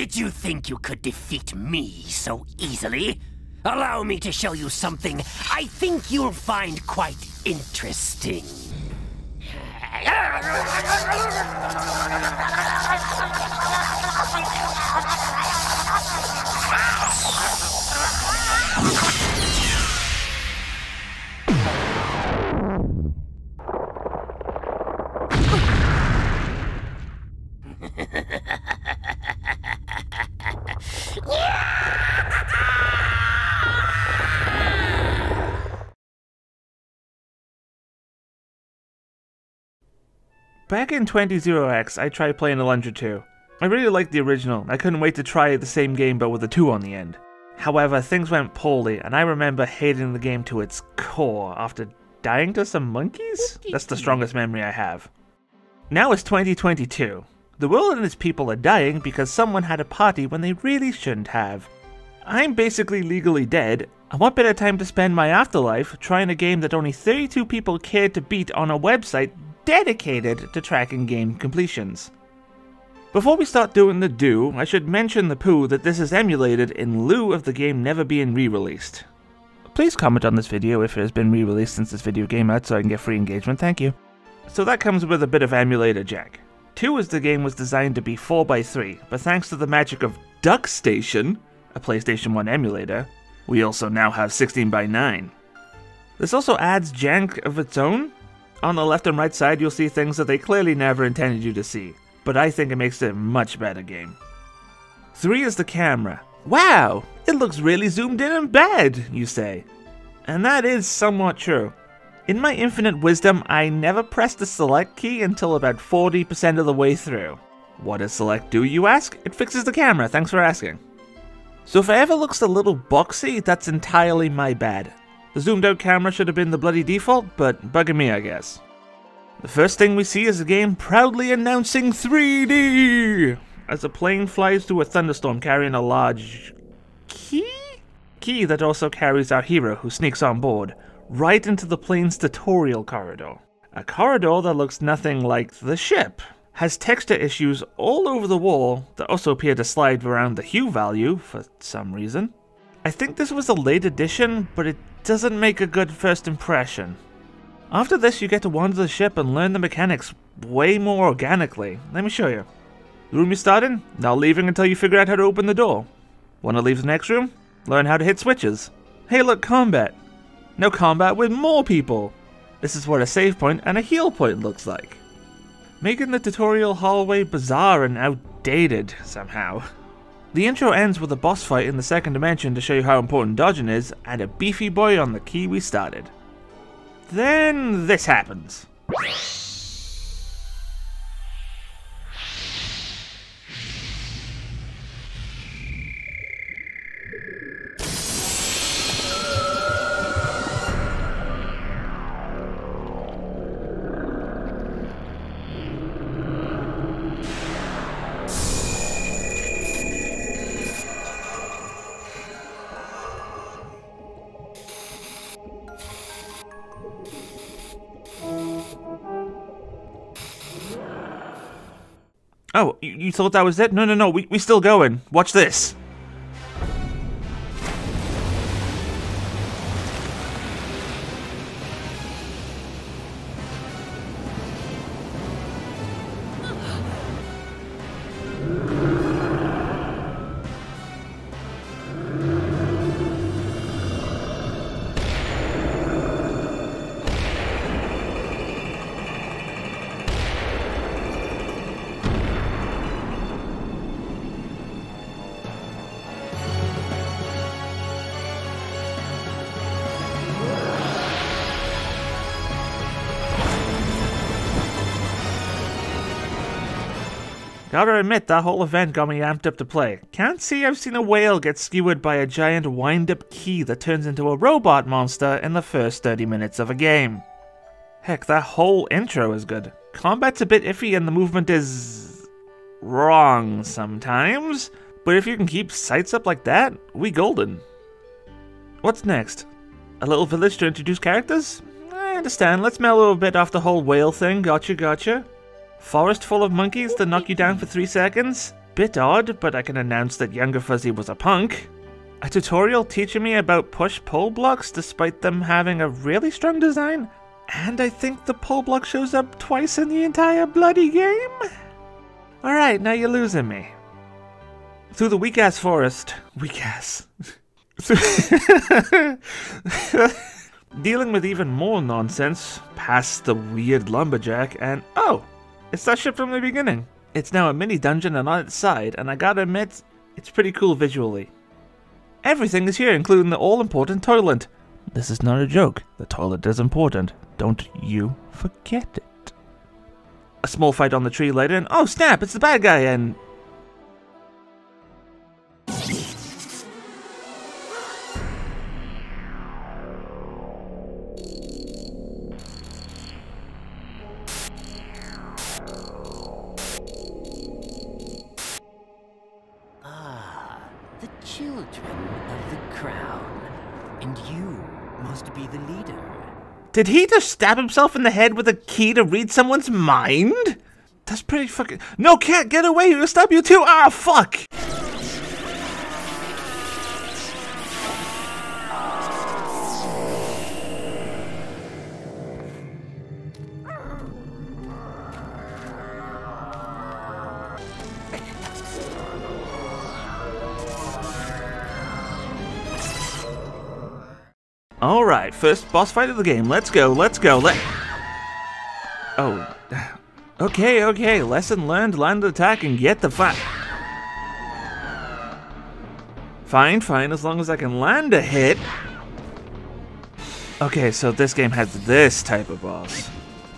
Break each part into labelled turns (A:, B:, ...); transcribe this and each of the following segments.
A: Did you think you could defeat me so easily? Allow me to show you something I think you'll find quite interesting.
B: Back in 20X, I tried playing Alundra 2. I really liked the original, I couldn't wait to try the same game but with a 2 on the end. However, things went poorly, and I remember hating the game to its core after dying to some monkeys? That's the strongest memory I have. Now it's 2022. The world and its people are dying because someone had a party when they really shouldn't have. I'm basically legally dead, and what better time to spend my afterlife trying a game that only 32 people cared to beat on a website dedicated to tracking game completions. Before we start doing the do, I should mention the poo that this is emulated in lieu of the game never being re-released. Please comment on this video if it has been re-released since this video came out so I can get free engagement, thank you. So that comes with a bit of emulator jack. 2 as the game was designed to be 4x3, but thanks to the magic of DuckStation, a PlayStation 1 emulator, we also now have 16x9. This also adds jank of its own. On the left and right side you'll see things that they clearly never intended you to see, but I think it makes it a much better game. 3 is the camera. Wow, it looks really zoomed in and bad, you say. And that is somewhat true. In my infinite wisdom, I never pressed the select key until about 40% of the way through. What does select do, you ask? It fixes the camera, thanks for asking. So if it ever looks a little boxy, that's entirely my bad. The zoomed out camera should have been the bloody default, but bugging me I guess. The first thing we see is the game proudly announcing 3D! As a plane flies through a thunderstorm carrying a large... key? Key that also carries our hero who sneaks on board, right into the plane's tutorial corridor. A corridor that looks nothing like the ship. Has texture issues all over the wall that also appear to slide around the hue value for some reason. I think this was a late addition, but it doesn't make a good first impression. After this you get to wander the ship and learn the mechanics way more organically. Let me show you. The room you start in? Not leaving until you figure out how to open the door. Want to leave the next room? Learn how to hit switches. Hey look, combat. Now combat with more people. This is what a save point and a heal point looks like. Making the tutorial hallway bizarre and outdated somehow. The intro ends with a boss fight in the second dimension to show you how important dodging is, and a beefy boy on the key we started. Then this happens. Oh, you thought that was it? No, we still going. Watch this. Gotta admit, that whole event got me amped up to play. Can't say I've seen a whale get skewered by a giant wind-up key that turns into a robot monster in the first 30 minutes of a game. Heck, that whole intro is good. Combat's a bit iffy and the movement is... wrong sometimes, but if you can keep sights up like that, we golden. What's next? A little village to introduce characters? I understand, let's mellow a bit off the whole whale thing, gotcha. Forest full of monkeys that knock you down for 3 seconds? bit odd, but I can announce that Younger Fuzzy was a punk. A tutorial teaching me about push-pull blocks despite them having a really strong design. And I think the pull block shows up twice in the entire bloody game? Alright, now you're losing me. Through the weak-ass forest. Weak-ass. Dealing with even more nonsense, past the weird lumberjack, and oh! It's that ship from the beginning. It's now a mini dungeon and on its side, and I gotta admit, it's pretty cool visually. Everything is here, including the all-important toilet. This is not a joke. The toilet is important. Don't you forget it. A small fight on the tree later, and oh snap, it's the bad guy, and...
A: The children of the crown. And you must be the leader.
B: Did he just stab himself in the head with a key to read someone's mind? That's pretty fucking... No, cat, get away! He'll stab you too! Ah, fuck! Alright, first boss fight of the game. Let's go, Oh. Okay, lesson learned, land attack and get the fight. Fine, as long as I can land a hit. Okay, so this game has this type of boss.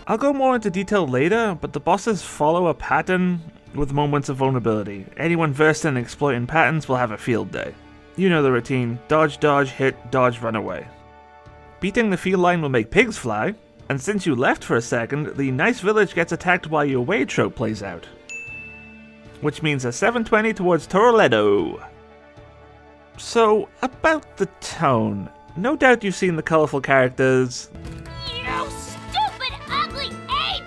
B: I'll go more into detail later, but the bosses follow a pattern with moments of vulnerability. Anyone versed in exploiting patterns will have a field day. You know the routine, dodge, hit, dodge, run away. Beating the feline will make pigs fly, and since you left for a second, the nice village gets attacked while you're away trope plays out. Which means a 720 towards Toreletto. So, about the tone. No doubt you've seen the colourful characters.
C: You stupid, ugly ape!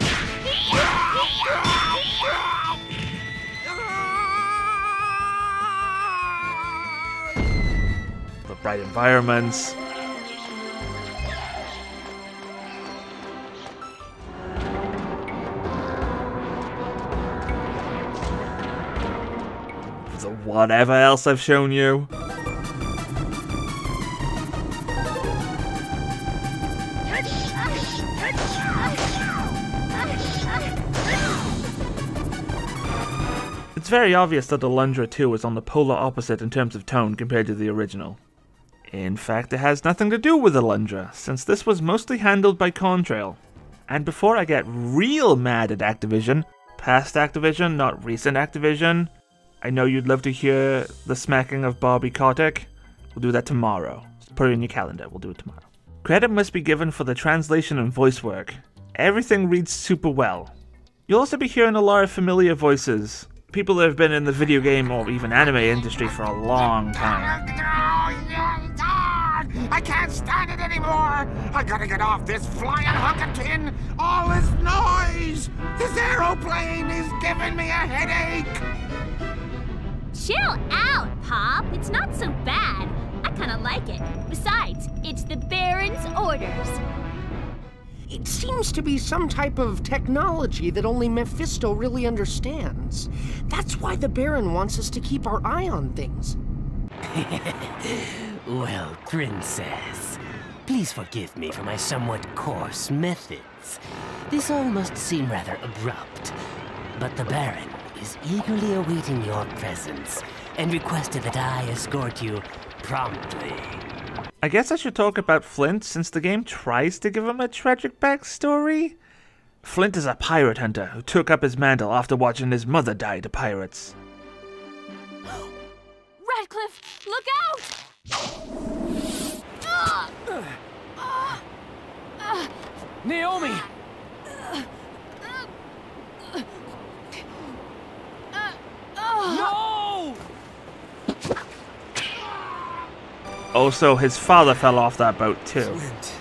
B: The bright environments. Whatever else I've shown you. It's very obvious that Alundra 2 is on the polar opposite in terms of tone compared to the original. In fact, it has nothing to do with Alundra, since this was mostly handled by Contrail. And before I get real mad at Activision, past Activision, not recent Activision, I know you'd love to hear the smacking of Bobby Kotick. We'll do that tomorrow. Just put it in your calendar. We'll do it tomorrow. Credit must be given for the translation and voice work. Everything reads super well. You'll also be hearing a lot of familiar voices. People that have been in the video game or even anime industry for a long time.
D: I can't stand it anymore! I gotta get off this flying hunk of tin! All this noise! This aeroplane is giving me a headache!
C: Chill out, Pop. It's not so bad. I kinda like it. Besides, it's the Baron's orders.
E: It seems to be some type of technology that only Mephisto really understands. That's why the Baron wants us to keep our eye on things.
A: Well, Princess, please forgive me for my somewhat coarse methods. This all must seem rather abrupt, but the Baron is eagerly awaiting your presence and requested that I escort you promptly.
B: I guess I should talk about Flint, since the game tries to give him a tragic backstory. Flint is a pirate hunter who took up his mantle after watching his mother die to pirates.
C: Radcliffe, look out!
F: Naomi! No!
B: Also, his father fell off that boat too.
F: Flint.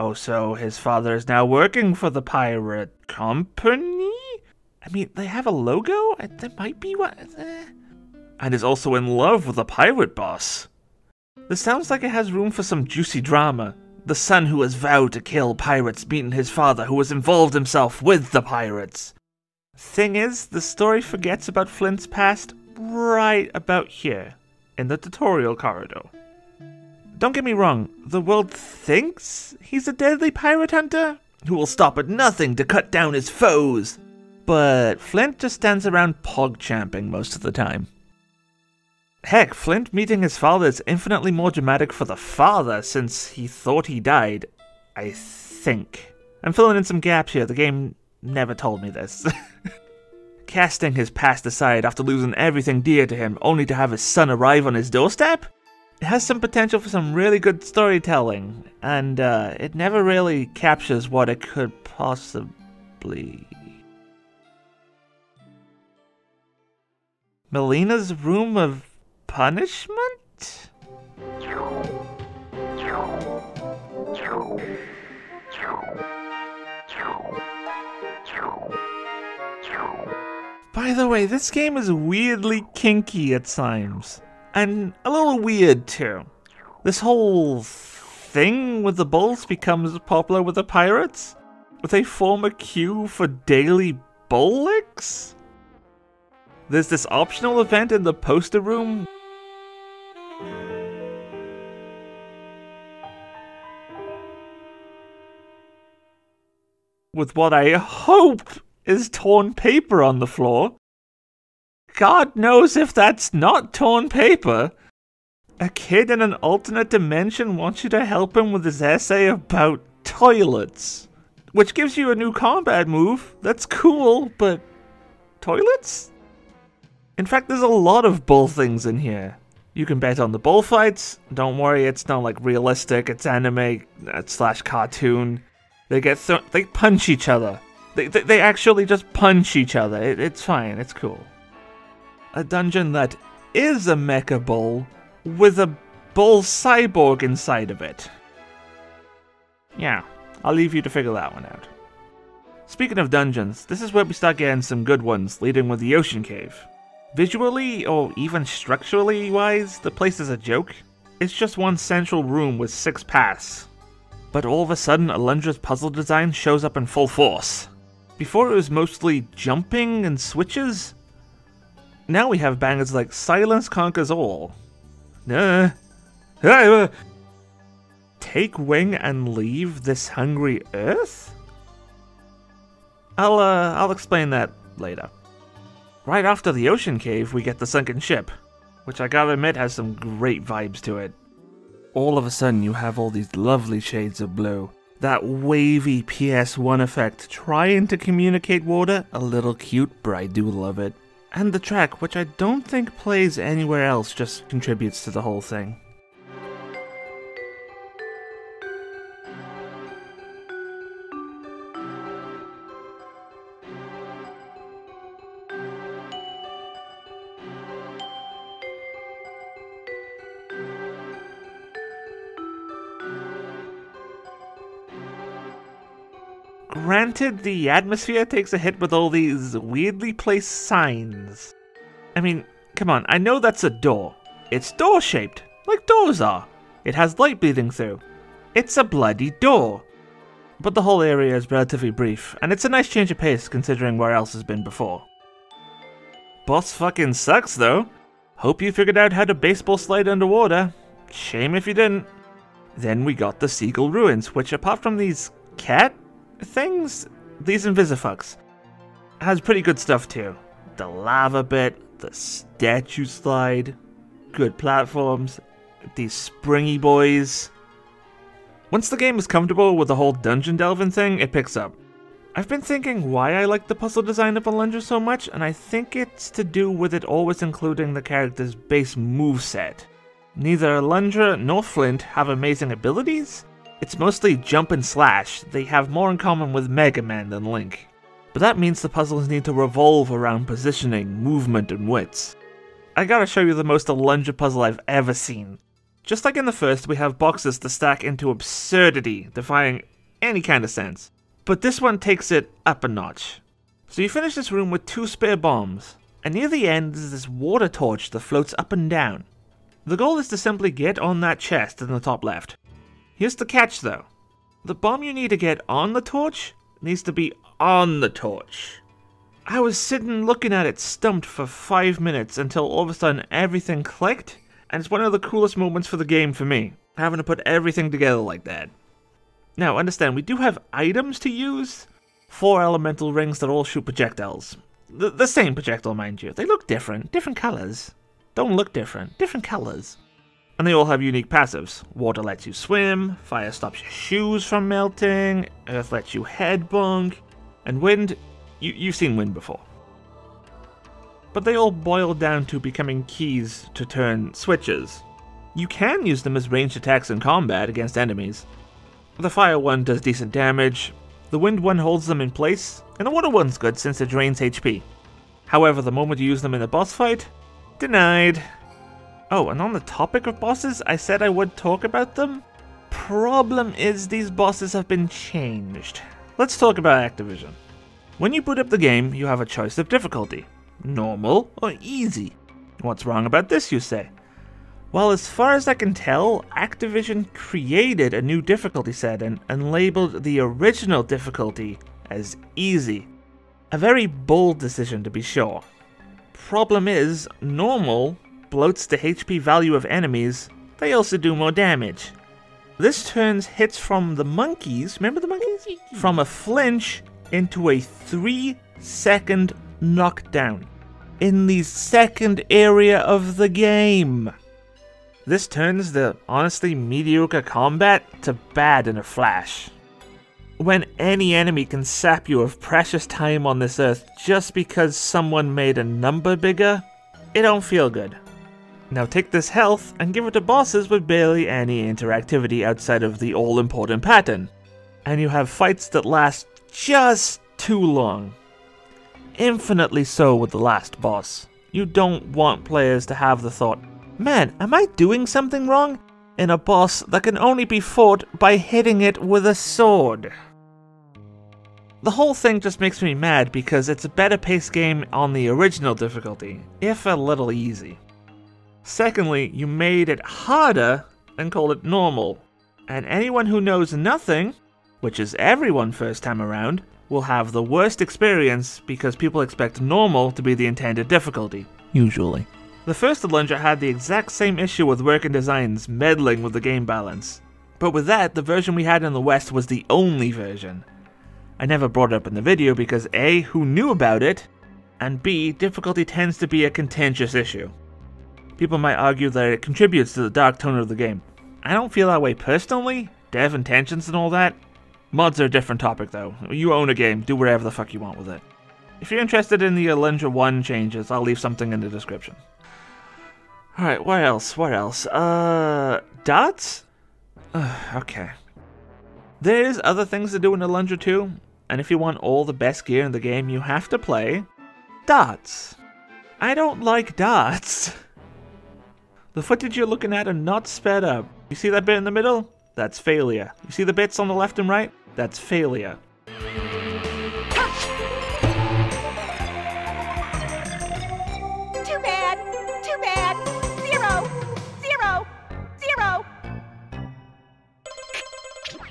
B: Oh, so his father is now working for the pirate company? I mean, they have a logo? There might be one. And is also in love with the pirate boss. This sounds like it has room for some juicy drama. The son who has vowed to kill pirates meeting his father who has involved himself with the pirates. Thing is, the story forgets about Flint's past right about here, in the tutorial corridor. Don't get me wrong, the world thinks he's a deadly pirate hunter who will stop at nothing to cut down his foes. But Flint just stands around pog-champing most of the time. Heck, Flint meeting his father is infinitely more dramatic for the father since he thought he died, I think. I'm filling in some gaps here, the game never told me this. Casting his past aside after losing everything dear to him only to have his son arrive on his doorstep? It has some potential for some really good storytelling, and it never really captures what it could possibly... Melina's Room of Punishment? By the way, this game is weirdly kinky at times. And a little weird too. This whole thing with the bulls becomes popular with the pirates? They form a queue for daily bull licks? There's this optional event in the poster room. With what I hope is torn paper on the floor. God knows if that's not torn paper. A kid in an alternate dimension wants you to help him with his essay about toilets. Which gives you a new combat move. That's cool, but... toilets? In fact, there's a lot of bull things in here. You can bet on the bullfights. Don't worry, it's not like realistic. It's anime / cartoon. They punch each other. They actually just punch each other. It's fine. It's cool. A dungeon that is a mecha bull with a bull cyborg inside of it. Yeah, I'll leave you to figure that one out. Speaking of dungeons, this is where we start getting some good ones, leading with the Ocean Cave. Visually, or even structurally wise, the place is a joke. It's just one central room with 6 paths. But all of a sudden, Alundra's puzzle design shows up in full force. Before it was mostly jumping and switches. Now we have bangers like Silence Conquers All. Take wing and leave this hungry earth? I'll explain that later. Right after the Ocean Cave, we get the sunken ship, which I gotta admit has some great vibes to it. All of a sudden, you have all these lovely shades of blue. That wavy PS1 effect trying to communicate water, a little cute, but I do love it. And the track, which I don't think plays anywhere else, just contributes to the whole thing. Granted, the atmosphere takes a hit with all these weirdly placed signs. I mean, come on, I know that's a door. It's door-shaped, like doors are. It has light bleeding through. It's a bloody door. But the whole area is relatively brief, and it's a nice change of pace considering where else has been before. Boss fucking sucks though. Hope you figured out how to baseball slide underwater. Shame if you didn't. Then we got the Seagull Ruins, which apart from these cat things, these invisifucks, has pretty good stuff too. The lava bit, the statue slide, good platforms, these springy boys. Once the game is comfortable with the whole dungeon delving thing, it picks up. I've been thinking why I like the puzzle design of Alundra so much, and I think it's to do with it always including the character's base moveset. Neither Alundra nor Flint have amazing abilities. It's mostly jump and slash. They have more in common with Mega Man than Link. But that means the puzzles need to revolve around positioning, movement, and wits. I gotta show you the most Alundra puzzle I've ever seen. Just like in the first, we have boxes to stack into absurdity, defying any kind of sense. But this one takes it up a notch. So you finish this room with 2 spare bombs, and near the end is this water torch that floats up and down. The goal is to simply get on that chest in the top left. Here's the catch though. The bomb you need to get on the torch needs to be on the torch. I was sitting looking at it stumped for 5 minutes until all of a sudden everything clicked, and it's one of the coolest moments for the game for me, having to put everything together like that. Now understand, we do have items to use. 4 elemental rings that all shoot projectiles. The same projectile, mind you. They look different colors. Don't look different colors. And they all have unique passives. Water lets you swim, fire stops your shoes from melting, earth lets you headbunk, and wind, you've seen wind before. But they all boil down to becoming keys to turn switches. You can use them as ranged attacks in combat against enemies. The fire one does decent damage, the wind one holds them in place, and the water one's good since it drains HP. However, the moment you use them in a boss fight, denied. Oh, and on the topic of bosses, I said I would talk about them. Problem is these bosses have been changed. Let's talk about Activision. When you boot up the game, you have a choice of difficulty. Normal or easy. What's wrong about this, you say? Well, as far as I can tell, Activision created a new difficulty setting and labeled the original difficulty as easy. A very bold decision to be sure. Problem is, normal bloats the HP value of enemies, they also do more damage. This turns hits from the monkeys, remember the monkeys? From a flinch into a 3-second knockdown. In the second area of the game. This turns the honestly mediocre combat to bad in a flash. When any enemy can sap you of precious time on this earth just because someone made a number bigger, it don't feel good. Now take this health and give it to bosses with barely any interactivity outside of the all-important pattern, and you have fights that last just too long. Infinitely so with the last boss. You don't want players to have the thought, man, am I doing something wrong? In a boss that can only be fought by hitting it with a sword. The whole thing just makes me mad because it's a better paced game on the original difficulty, if a little easy. Secondly, you made it harder and called it normal. And anyone who knows nothing, which is everyone first time around, will have the worst experience because people expect normal to be the intended difficulty, usually. The first Alundra had the exact same issue with working designs meddling with the game balance. But with that, the version we had in the West was the only version. I never brought it up in the video because A, who knew about it, and B, difficulty tends to be a contentious issue. People might argue that it contributes to the dark tone of the game. I don't feel that way personally, dev intentions and all that. Mods are a different topic though. You own a game, do whatever the fuck you want with it. If you're interested in the Alundra 1 changes, I'll leave something in the description. Alright, what else? Dots? Okay. There's other things to do in Alundra 2, and if you want all the best gear in the game, you have to play dots. I don't like dots. The footage you're looking at are not sped up. You see that bit in the middle? That's failure. You see the bits on the left and right? That's failure.
C: Too bad. Too bad. 0, 0, 0.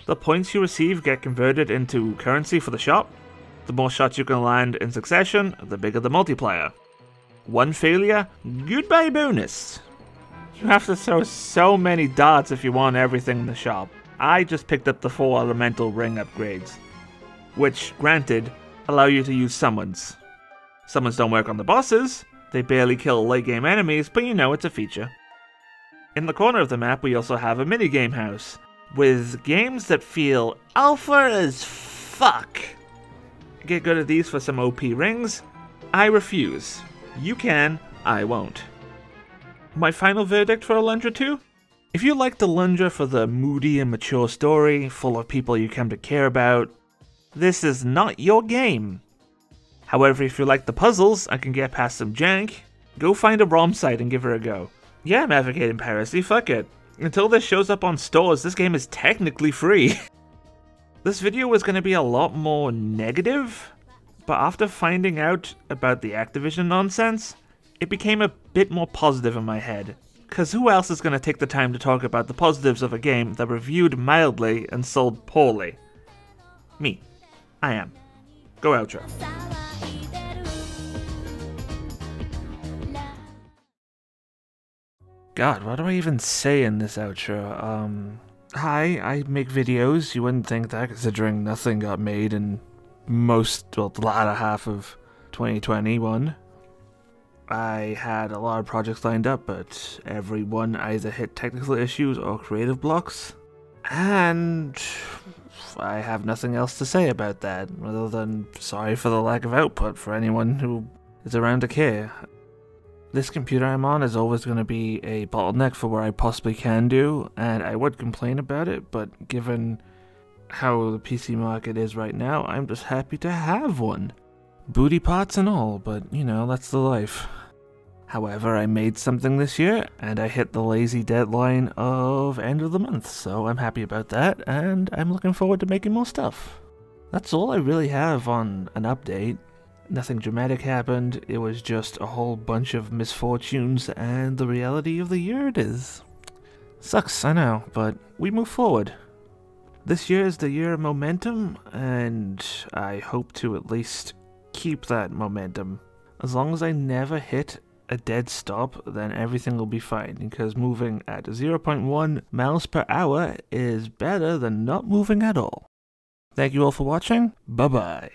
B: The points you receive get converted into currency for the shop. The more shots you can land in succession, the bigger the multiplier. One failure, goodbye bonus. You have to throw so many darts if you want everything in the shop. I just picked up the 4 elemental ring upgrades, which, granted, allow you to use summons. Summons don't work on the bosses, they barely kill late game enemies, but you know it's a feature. In the corner of the map we also have a minigame house, with games that feel alpha as fuck. Get good at these for some OP rings? I refuse. You can, I won't. My final verdict for Alundra 2? If you liked Alundra for the moody and mature story, full of people you come to care about, this is not your game. However, if you like the puzzles and can get past some jank, go find a ROM site and give her a go. Yeah, I'm advocating piracy, fuck it. Until this shows up on stores, this game is technically free. This video was going to be a lot more negative, but after finding out about the Activision nonsense, it became a bit more positive in my head. Cause who else is going to take the time to talk about the positives of a game that reviewed mildly and sold poorly? Me. I am. Go outro. God, what do I even say in this outro? Hi, I make videos. You wouldn't think that considering nothing got made in the latter half of 2021. I had a lot of projects lined up, but every one either hit technical issues or creative blocks. And I have nothing else to say about that, other than sorry for the lack of output for anyone who is around to care. This computer I'm on is always going to be a bottleneck for what I possibly can do, and I would complain about it, but given how the PC market is right now, I'm just happy to have one. Booty pots and all, but you know, that's the life. However, I made something this year, and I hit the lazy deadline of end of the month, so I'm happy about that, and I'm looking forward to making more stuff. That's all I really have on an update. Nothing dramatic happened, it was just a whole bunch of misfortunes, and the reality of the year it is. Sucks, I know, but we move forward. This year is the year of momentum, and I hope to at least keep that momentum. As long as I never hit a dead stop, then everything will be fine, because moving at 0.1 miles per hour is better than not moving at all. Thank you all for watching, bye bye.